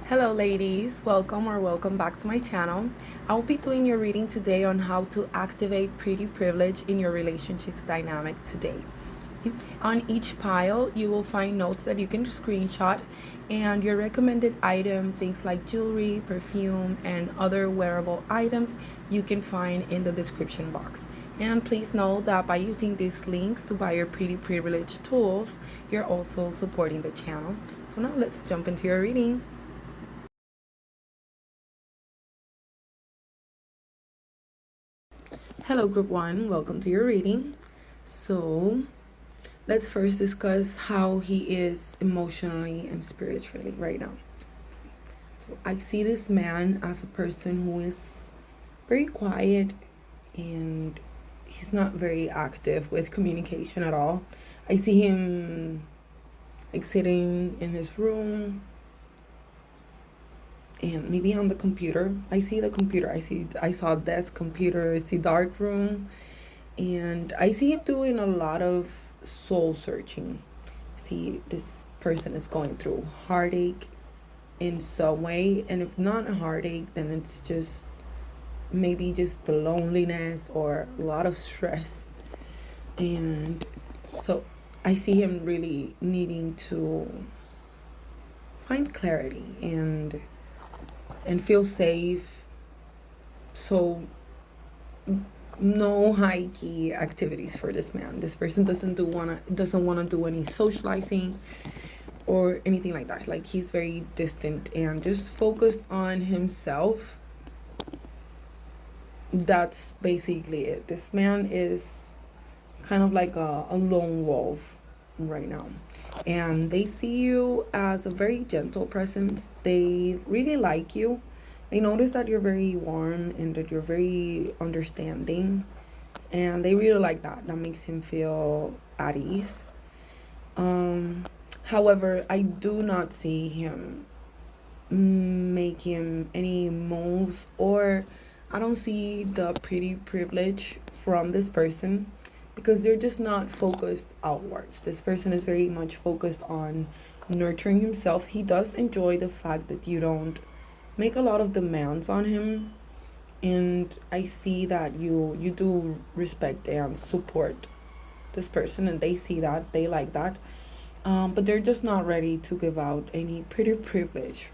Hello ladies, welcome back to my channel. I will be doing your reading today on how to activate pretty privilege in your relationships dynamic today. On each pile, you will find notes that you can screenshot and your recommended item, things like jewelry, perfume, and other wearable items you can find in the description box. And please know that by using these links to buy your pretty privilege tools, you're also supporting the channel. So now let's jump into your reading. Hello, Group 1. Welcome to your reading. So, let's first discuss how he is emotionally and spiritually right now. So, I see this man as a person who is very quiet and he's not very active with communication at all. I see him like sitting in his room and maybe on the computer. I see the computer. I saw desk, computer, I see dark room. And I see him doing a lot of soul searching. See, this person is going through heartache in some way, and if not a heartache, then it's just maybe just the loneliness or a lot of stress. And so I see him really needing to find clarity and feel safe. So no high key activities for this man. This person doesn't wanna do any socializing or anything like that. Like, he's very distant and just focused on himself. That's basically it. This man is kind of like a lone wolf right now. And they see you as a very gentle presence. They really like you. They notice that you're very warm and that you're very understanding. And they really like that. That makes him feel at ease. However, I do not see him make him any moves, or I don't see the pretty privilege from this person because they're just not focused outwards. This person is very much focused on nurturing himself. He does enjoy the fact that you don't make a lot of demands on him, and I see that you do respect and support this person, and they see that, they like that. But they're just not ready to give out any pretty privilege.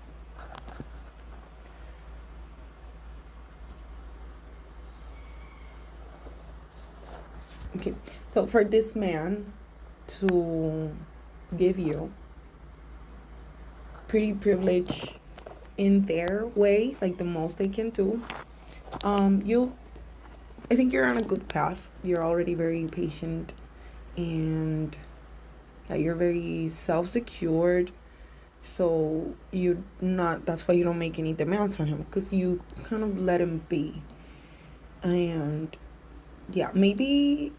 Okay, so for this man to give you pretty privilege in their way, like the most they can do, you I think you're on a good path. You're already very patient, and yeah, you're very self-secured. So you not that's why you don't make any demands on him, because you kind of let him be. And yeah, maybe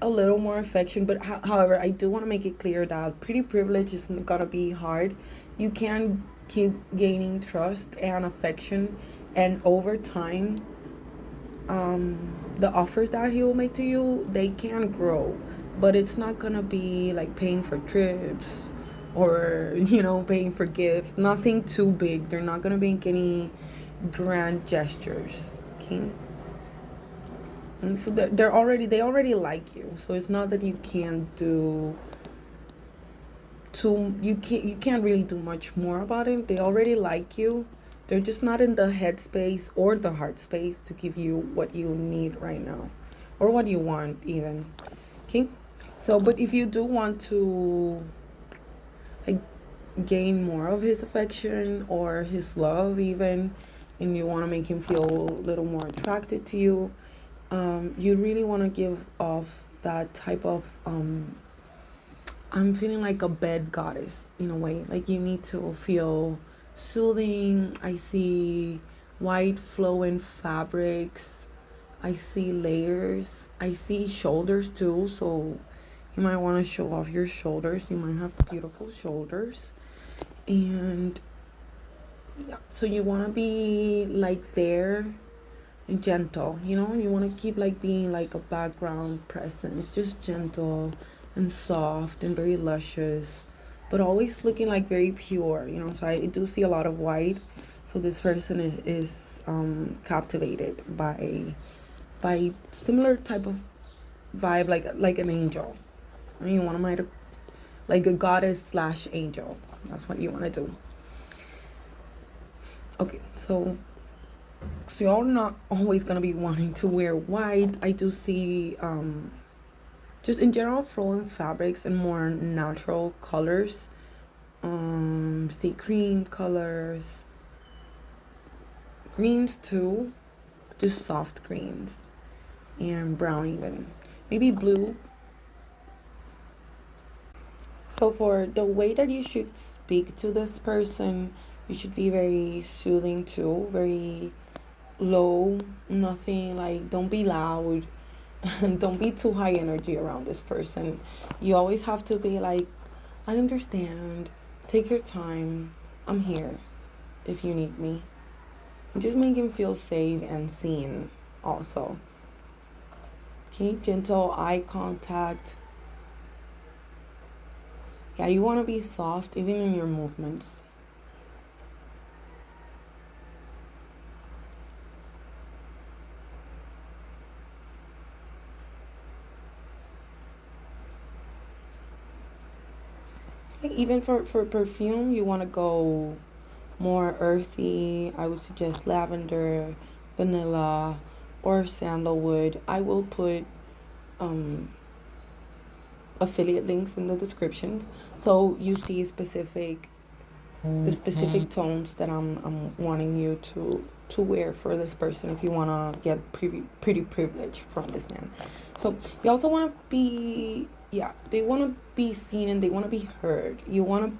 a little more affection, but however, I do want to make it clear that pretty privilege is gonna be hard. You can keep gaining trust and affection, and over time, the offers that he will make to you, they can grow, but it's not gonna be like paying for trips or paying for gifts. Nothing too big. They're not gonna make any grand gestures. Okay. And so they already like you, so it's not that you can't do too you can't really do much more about it. They already like you. They're just not in the headspace or the heart space to give you what you need right now, or what you want even. Okay. So but if you do want to like gain more of his affection or his love even, and you want to make him feel a little more attracted to you, you really want to give off that type of I'm feeling like a bed goddess in a way. Like, you need to feel soothing. I see white flowing fabrics. I see layers. I see shoulders too. So you might want to show off your shoulders. You might have beautiful shoulders. And yeah, so you want to be like there, gentle. You want to keep like being like a background presence, just gentle and soft and very luscious. but always looking like very pure, you know. So I do see a lot of white. So this person is captivated by similar type of vibe, like an angel. I mean, one of my, like a goddess slash angel. That's what you want to do. Okay, so you're not always gonna be wanting to wear white. I do see just in general flowing fabrics and more natural colors. See cream colors, greens too, just soft greens, and brown even, maybe blue. So for the way that you should speak to this person, you should be very soothing too, very low, nothing like, don't be loud. Don't be too high energy around this person. You always have to be like, I understand, take your time, I'm here if you need me. Just make him feel safe and seen also. Okay, gentle eye contact. Yeah, you want to be soft even in your movements. Okay, even for perfume, you want to go more earthy. I would suggest lavender, vanilla, or sandalwood. I will put um, affiliate links in the descriptions, so you see the specific tones that I'm wanting you to wear for this person if you want to get pretty privilege from this man. So you also want to be, yeah, they want to be seen and they want to be heard. You want to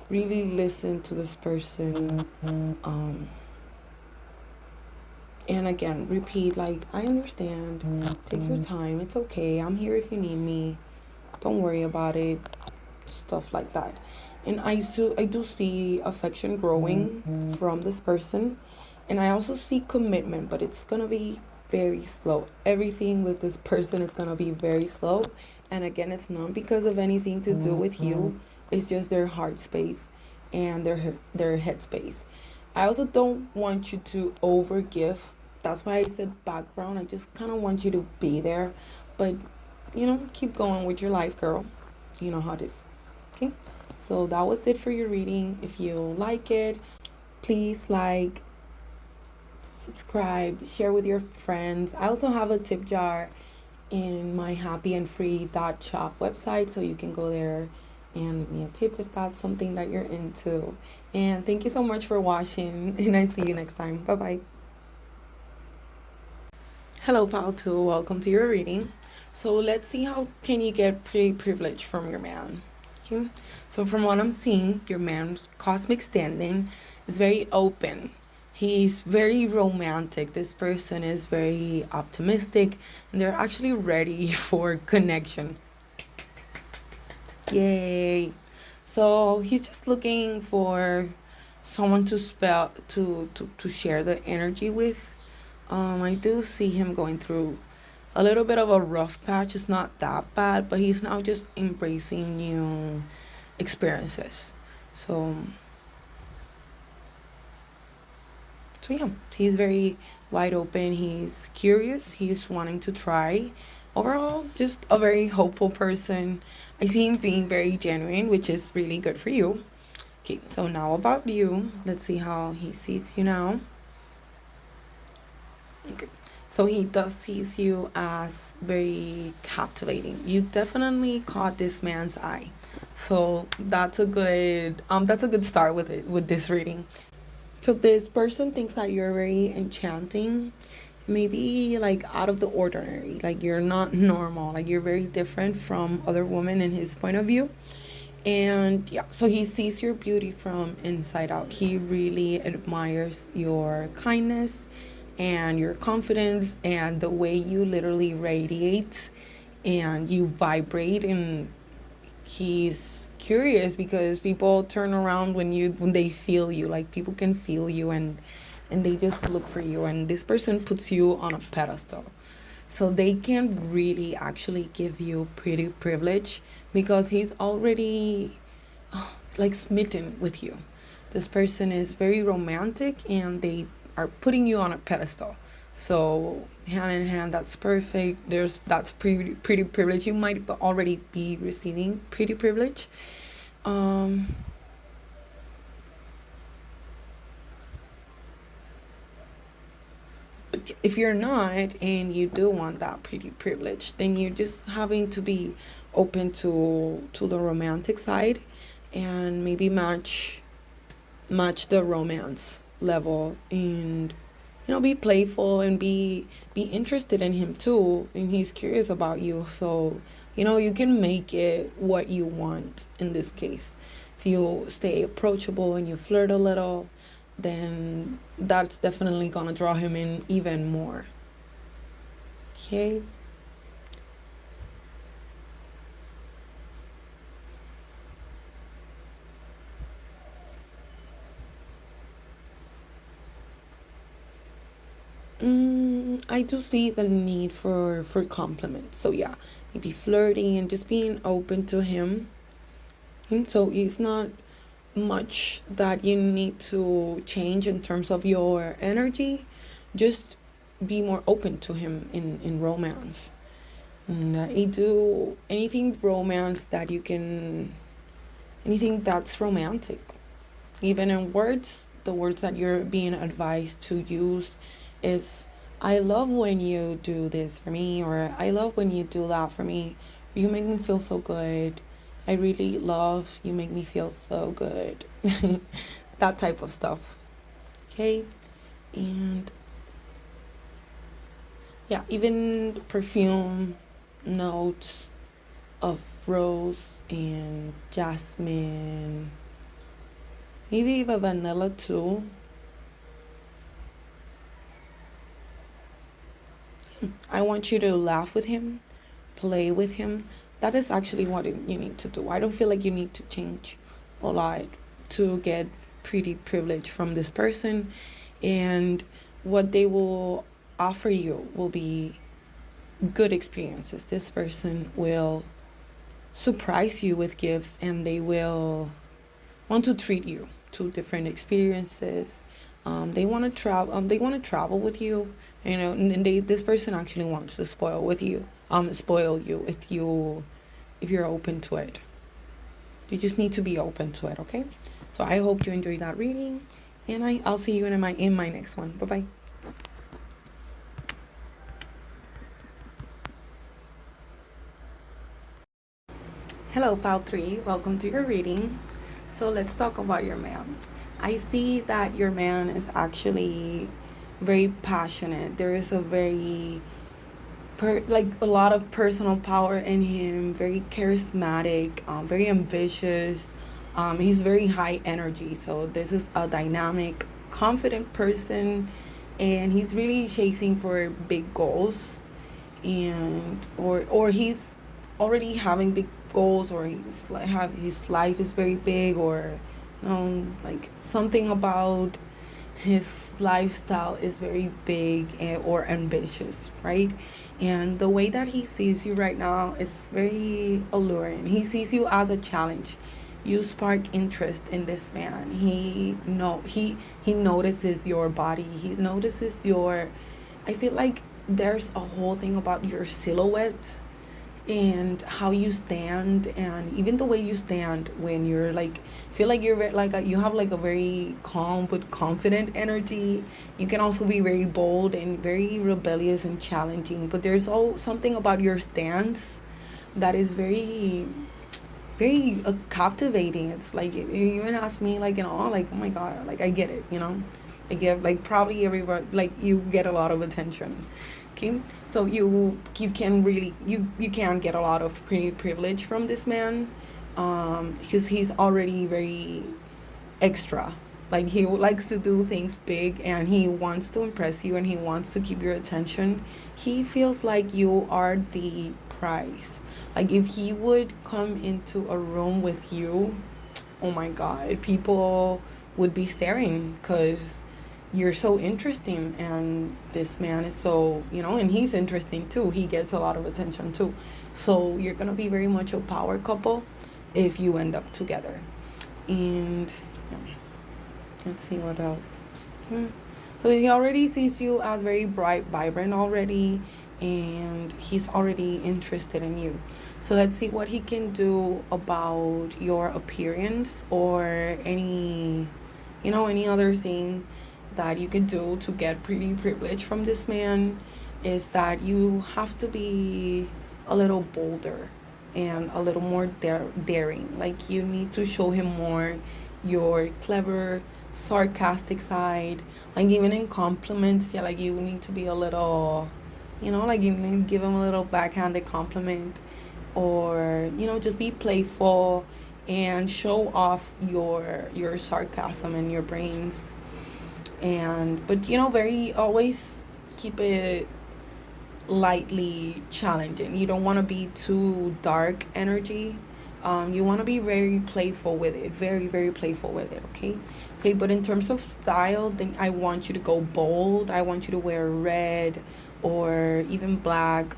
really listen to this person, and again repeat like, I understand, take your time, it's okay, I'm here if you need me, don't worry about it, stuff like that. And I do see affection growing from this person, and I also see commitment, but it's gonna be very slow. Everything with this person is gonna be very slow, and again, it's not because of anything to do with you. It's just their heart space and their head space. I also don't want you to overgive. That's why I said background. I just kind of want you to be there, but keep going with your life, girl. You know how it is. Okay, so that was it for your reading. If you like it, please like, subscribe, share with your friends. I also have a tip jar in my happyandfree.shop website, so you can go there and leave me a tip if that's something that you're into. And thank you so much for watching, and I see you next time. Bye bye. Hello, pal 2. Welcome to your reading. So let's see how can you get pretty privilege from your man. Okay. So from what I'm seeing, your man's cosmic standing is very open. He's very romantic. This person is very optimistic, and they're actually ready for connection. Yay. So he's just looking for someone to share the energy with. I do see him going through a little bit of a rough patch. It's not that bad, but he's now just embracing new experiences. So yeah, he's very wide open. He's curious. He's wanting to try. Overall, just a very hopeful person. I see him being very genuine, which is really good for you. Okay, so now about you. Let's see how he sees you now. Okay. So he does sees you as very captivating. You definitely caught this man's eye. So that's a good start with it with this reading. So this person thinks that you're very enchanting, maybe like out of the ordinary, like you're not normal, like you're very different from other women in his point of view. And yeah, so he sees your beauty from inside out. He really admires your kindness and your confidence and the way you literally radiate and you vibrate. And he's curious because people turn around when they feel you, like people can feel you, and they just look for you, and this person puts you on a pedestal, so they can really actually give you pretty privilege because he's already like smitten with you. This person is very romantic and they are putting you on a pedestal. So hand in hand, that's perfect. That's pretty privilege. You might already be receiving pretty privilege. Um, but if you're not and you do want that pretty privilege, then you're just having to be open to the romantic side and maybe match the romance level, and be playful and be interested in him too, and he's curious about you. So you can make it what you want in this case. If you stay approachable and you flirt a little, then that's definitely gonna draw him in even more. Okay. I do see the need for compliments. So yeah, maybe flirting and just being open to him. And so it's not much that you need to change in terms of your energy. Just be more open to him in romance. And you do anything romance that you can, anything that's romantic, even in words. The words that you're being advised to use is, I love when you do this for me, or I love when you do that for me. You make me feel so good. I really love you, make me feel so good. That type of stuff. Okay. And yeah, even perfume notes of rose and jasmine, maybe even vanilla too. I want you to laugh with him, play with him. That is actually what you need to do. I don't feel like you need to change a lot to get pretty privilege from this person. And what they will offer you will be good experiences. This person will surprise you with gifts, and they will want to treat you to different experiences. They want to travel. They want to travel with you. And this person actually wants to spoil you if you're open to it. You just need to be open to it, okay? So I hope you enjoyed that reading, and I'll see you in my next one. Bye bye. Hello, Pal 3. Welcome to your reading. So let's talk about your man. I see that your man is actually very passionate. There is a very like a lot of personal power in him. Very charismatic. Very ambitious. He's very high energy. So this is a dynamic, confident person, and he's really chasing for big goals, and or he's already having big goals, or he's like have his life is very big, or like something about his lifestyle is very big, or ambitious, right? And the way that he sees you right now is very alluring. He sees you as a challenge. You spark interest in this man. He notices your body. He notices your, I feel like there's a whole thing about your silhouette and how you stand, and even the way you stand when you're like, feel like you're you have like a very calm but confident energy. You can also be very bold and very rebellious and challenging, but there's all something about your stance that is very very captivating. It's like you even ask me, like, like, oh my god, like I get it, I get, like, probably everywhere, like you get a lot of attention. Okay, so you can really you can get a lot of pretty privilege from this man, because he's already very extra. Like, he likes to do things big, and he wants to impress you, and he wants to keep your attention. He feels like you are the prize. Like, if he would come into a room with you, oh my god, people would be staring, because you're so interesting, and this man is so, and he's interesting too. He gets a lot of attention too. So you're gonna be very much a power couple if you end up together. And yeah, let's see what else. Hmm. So he already sees you as very bright, vibrant already, and he's already interested in you. So let's see what he can do about your appearance or any, any other thing that you could do to get pretty privilege from this man. Is that you have to be a little bolder and a little more daring. Like you need to show him more your clever, sarcastic side. Like even in compliments, yeah, like you need to be a little, like you need to give him a little backhanded compliment, or just be playful and show off your sarcasm and your brains. And but very always keep it lightly challenging. You don't want to be too dark energy. You want to be very playful with it, very, very playful with it, okay? Okay, but in terms of style, then I want you to go bold. I want you to wear red or even black.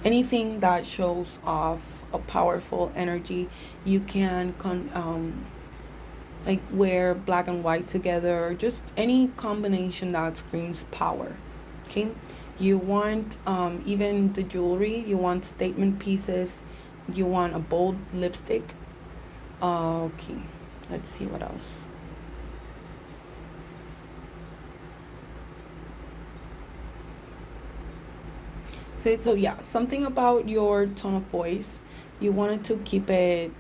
Anything that shows off a powerful energy. You can like wear black and white together, or just any combination that screams power, okay? You want even the jewelry, you want statement pieces, you want a bold lipstick. Okay, let's see what else. So yeah, something about your tone of voice, you wanted to keep it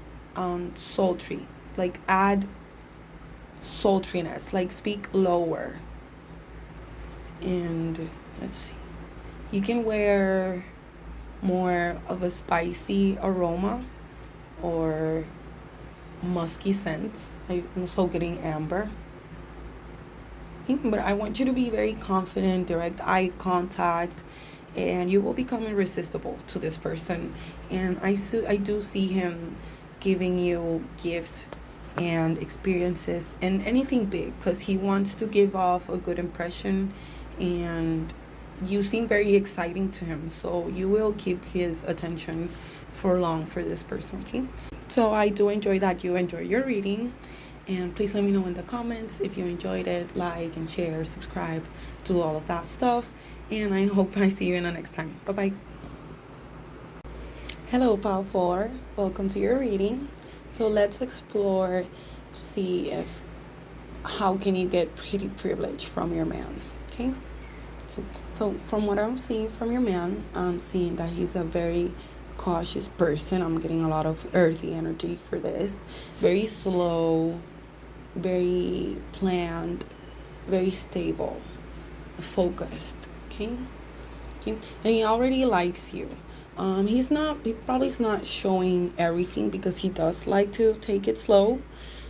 sultry, like add sultriness, like speak lower. And let's see, you can wear more of a spicy aroma or musky scents. I'm also getting amber. But I want you to be very confident, direct eye contact, and you will become irresistible to this person. And I do see him giving you gifts and experiences and anything big, because he wants to give off a good impression, and you seem very exciting to him, so you will keep his attention for long for this person, okay? So I do enjoy that you enjoy your reading, and please let me know in the comments if you enjoyed it. Like and share, subscribe, do all of that stuff, and I hope I see you in the next time. Bye bye. Hello, Pal 4. Welcome to your reading. So let's explore to see if how can you get pretty privilege from your man, okay? So from what I'm seeing from your man, I'm seeing that he's a very cautious person. I'm getting a lot of earthy energy for this. Very slow, very planned, very stable, focused, okay? Okay. And he already likes you. He probably is not showing everything because he does like to take it slow.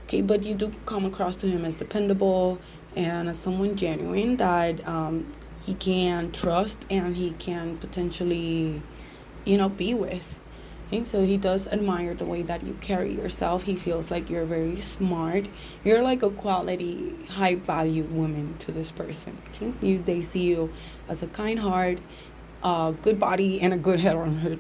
Okay, but you do come across to him as dependable and as someone genuine that he can trust and he can potentially, be with. Okay, so he does admire the way that you carry yourself. He feels like you're very smart. You're like a quality, high value woman to this person. Okay, they see you as a kind heart, a good body, and a good head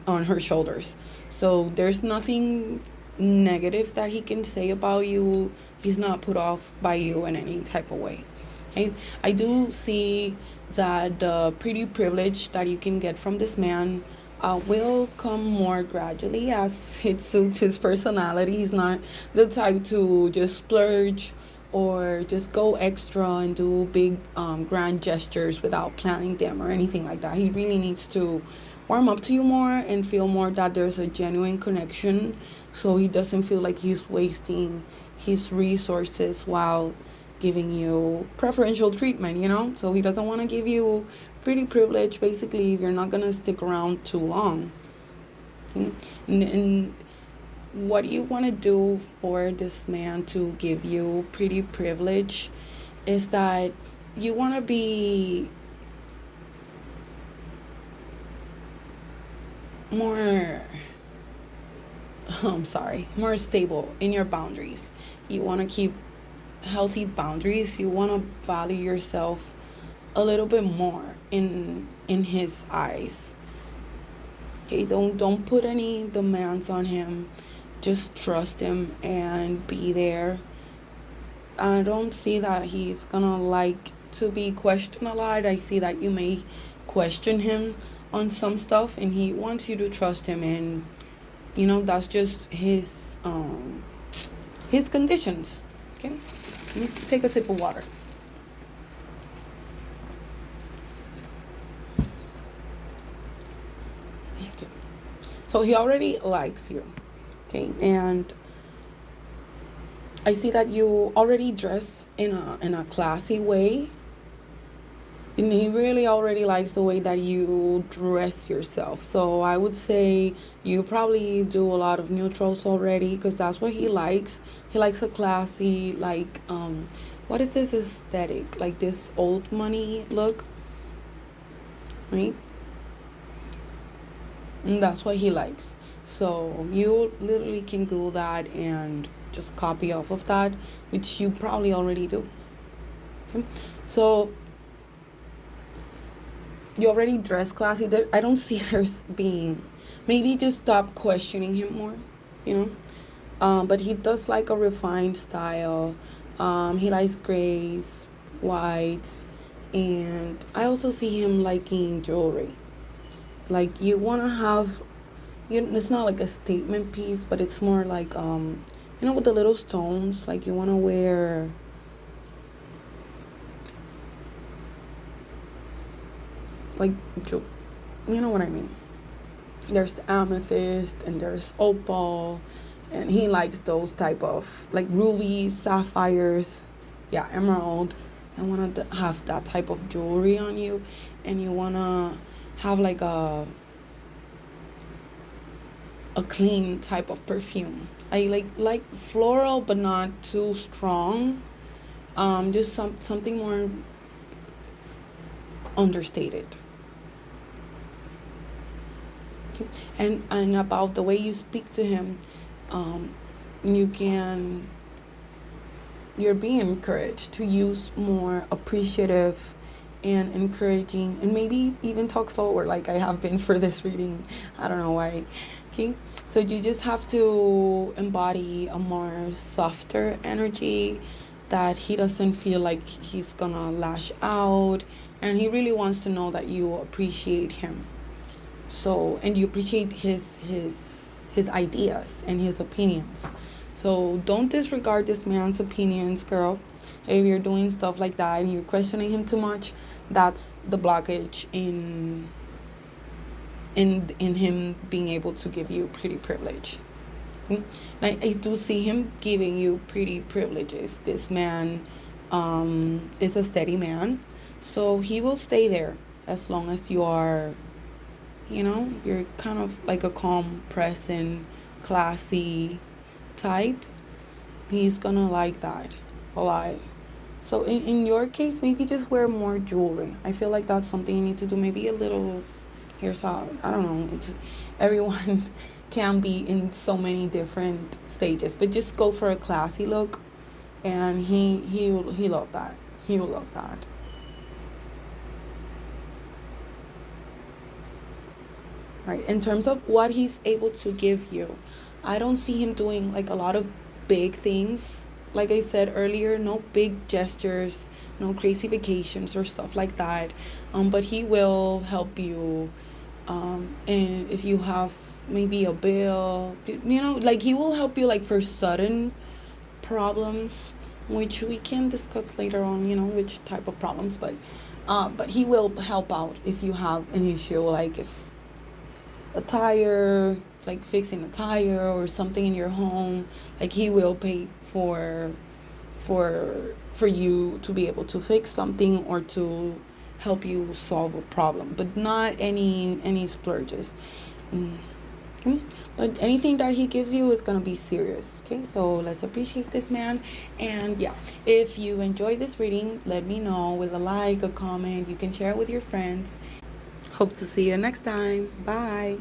on her shoulders. So there's nothing negative that he can say about you. He's not put off by you in any type of way. Okay, I do see that the pretty privilege that you can get from this man will come more gradually as it suits his personality. He's not the type to just splurge or just go extra and do big grand gestures without planning them or anything like that. He really needs to warm up to you more and feel more that there's a genuine connection, so he doesn't feel like he's wasting his resources while giving you preferential treatment, so he doesn't want to give you pretty privilege basically if you're not going to stick around too long. And what you want to do for this man to give you pretty privilege is that you want to be more more stable in your boundaries. You want to keep healthy boundaries. You want to value yourself a little bit more in his eyes. Okay, don't put any demands on him. just trust him and be there. I don't see that he's gonna like to be questioned a lot. I see that you may question him on some stuff, and he wants you to trust him, and that's just his conditions. Okay, you take a sip of water. Okay, so he already likes you. Okay, and I see that you already dress in a classy way, and he really already likes the way that you dress yourself. So I would say you probably do a lot of neutrals already, because that's what he likes. He likes a classy, like, what is this aesthetic, like this old money look, right? And that's what he likes. So you literally can Google that and just copy off of that, which you probably already do. Okay? So you already dress classy. I don't see there's being, maybe just stop questioning him more, you know. But he does like a refined style. He likes grays, whites, and I also see him liking jewelry. Like you wanna have, it's not like a statement piece, but it's more like with the little stones. Like you wanna wear, like, you know what I mean. There's the amethyst and there's opal, and he likes those type of like rubies, sapphires, yeah, emerald. I want to have that type of jewelry on you, and you want to have like a clean type of perfume. I like floral, but not too strong. Just something more understated. And about the way you speak to him, um, you can you're being encouraged to use more appreciative and encouraging, and maybe even talk slower, like I have been for this reading. I don't know why. Okay, so you just have to embody a more softer energy, that he doesn't feel like he's gonna lash out, and he really wants to know that you appreciate him. So, and you appreciate his ideas and his opinions. So don't disregard this man's opinions, girl. If you're doing stuff like that and you're questioning him too much, that's the blockage in him being able to give you pretty privilege. I do see him giving you pretty privileges. This man is a steady man, so he will stay there as long as you are, you're kind of like a calm, present, classy type. He's gonna like that a lot. So in your case, maybe just wear more jewelry. I feel like that's something you need to do. Maybe a little hairstyle. I don't know. Everyone can be in so many different stages, but just go for a classy look, and he love that. He will love that. Right. In terms of what he's able to give you, I don't see him doing like a lot of big things. Like I said earlier, no big gestures, no crazy vacations or stuff like that. But he will help you. And if you have maybe a bill, like he will help you like for sudden problems, which we can discuss later on, which type of problems. But he will help out if you have an issue, like if a tire, like fixing a tire or something in your home. Like he will pay for you to be able to fix something or to help you solve a problem, but not any splurges. Okay? But anything that he gives you is gonna be serious. Okay, so let's appreciate this man. And yeah, if you enjoy this reading, let me know with a like, a comment. You can share it with your friends. Hope to see you next time. Bye.